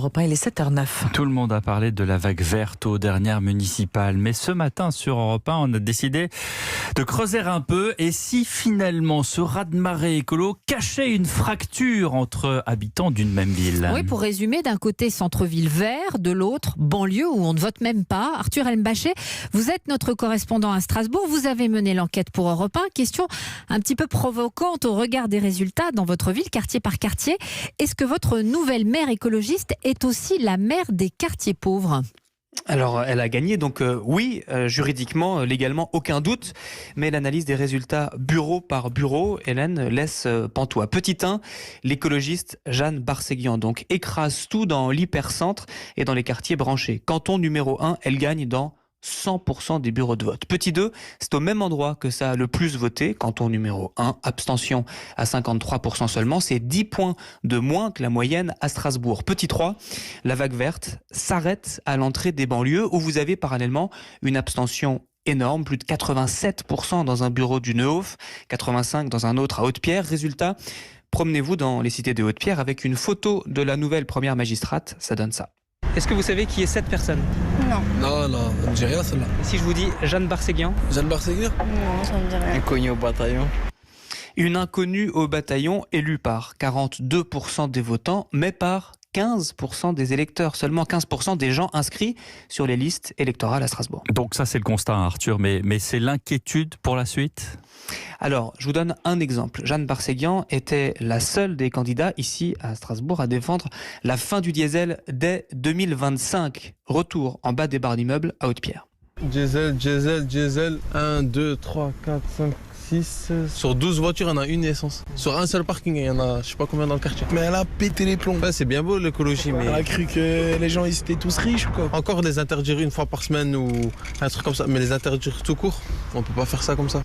Europe 1, il est 7h09. Tout le monde a parlé de la vague verte aux dernières municipales, mais ce matin sur Europe 1, on a décidé de creuser un peu. Et si finalement ce raz-de-marée écolo cachait une fracture entre habitants d'une même ville? Oui, pour résumer, d'un côté centre-ville vert, de l'autre banlieue où on ne vote même pas. Arthur Elmbachet, vous êtes notre correspondant à Strasbourg, vous avez mené l'enquête pour Europe 1. Question un petit peu provocante au regard des résultats dans votre ville, quartier par quartier. Est-ce que votre nouvelle maire écologiste est aussi la maire des quartiers pauvres ? Alors, elle a gagné, donc oui, juridiquement, légalement, aucun doute. Mais l'analyse des résultats bureau par bureau, Hélène, laisse pantois. Petit 1, l'écologiste Jeanne Barséguian, donc écrase tout dans l'hypercentre et dans les quartiers branchés. Canton numéro 1, elle gagne dans 100% des bureaux de vote. Petit 2, c'est au même endroit que ça a le plus voté. Canton numéro 1, abstention à 53% seulement. C'est 10 points de moins que la moyenne à Strasbourg. Petit 3, la vague verte s'arrête à l'entrée des banlieues où vous avez parallèlement une abstention énorme, plus de 87% dans un bureau du Neuhof, 85% dans un autre à Haute-Pierre. Résultat, promenez-vous dans les cités de Haute-Pierre avec une photo de la nouvelle première magistrate, ça donne ça. Est-ce que vous savez qui est cette personne ? Non, on ne dit rien celle-là. Si je vous dis Jeanne Barséguian ? Jeanne Barséguian ? Non, ça me dit rien. Inconnue au bataillon. Une inconnue au bataillon élue par 42% des votants, mais par 15% des électeurs, seulement 15% des gens inscrits sur les listes électorales à Strasbourg. Donc ça c'est le constat, Arthur, mais c'est l'inquiétude pour la suite ? Alors, je vous donne un exemple. Jeanne Barséguian était la seule des candidats ici à Strasbourg à défendre la fin du diesel dès 2025. Retour en bas des barres d'immeubles à Haute-Pierre. Diesel, 1, 2, 3, 4, 5, 6... Sur 12 voitures, il y en a une essence. Sur un seul parking, il y en a je sais pas combien dans le quartier. Mais elle a pété les plombs. Ouais, c'est bien beau l'écologie, mais... Elle a cru que les gens ils étaient tous riches ou quoi. Encore les interdire une fois par semaine ou un truc comme ça, mais les interdire tout court, on peut pas faire ça comme ça.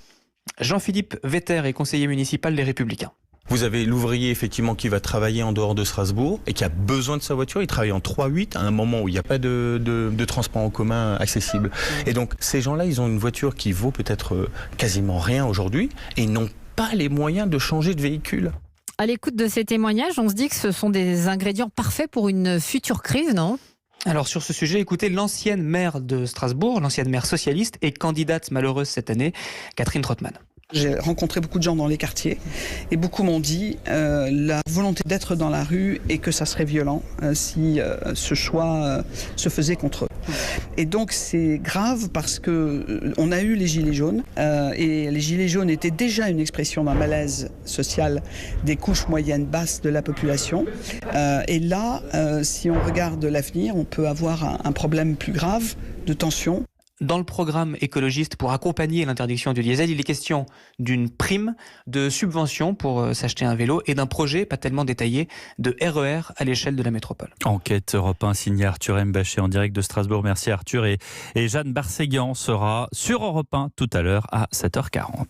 Jean-Philippe Vetter est conseiller municipal des Républicains. Vous avez l'ouvrier effectivement qui va travailler en dehors de Strasbourg et qui a besoin de sa voiture. Il travaille en 3-8 à un moment où il n'y a pas de transport en commun accessible. Et donc ces gens-là, ils ont une voiture qui vaut peut-être quasiment rien aujourd'hui et ils n'ont pas les moyens de changer de véhicule. À l'écoute de ces témoignages, on se dit que ce sont des ingrédients parfaits pour une future crise, non ? Alors sur ce sujet, écoutez l'ancienne maire de Strasbourg, l'ancienne maire socialiste et candidate malheureuse cette année, Catherine Trottmann. J'ai rencontré beaucoup de gens dans les quartiers et beaucoup m'ont dit la volonté d'être dans la rue et que ça serait violent si ce choix se faisait contre eux. Et donc c'est grave parce que on a eu les gilets jaunes et les gilets jaunes étaient déjà une expression d'un malaise social des couches moyennes basses de la population. Et là, si on regarde l'avenir, on peut avoir un problème plus grave de tension. Dans le programme écologiste pour accompagner l'interdiction du diesel, il est question d'une prime, de subvention pour s'acheter un vélo et d'un projet pas tellement détaillé de RER à l'échelle de la métropole. Enquête Europe 1 signée Arthur Elmbachet en direct de Strasbourg. Merci Arthur. Et Jeanne Barséguian sera sur Europe 1 tout à l'heure à 7h40.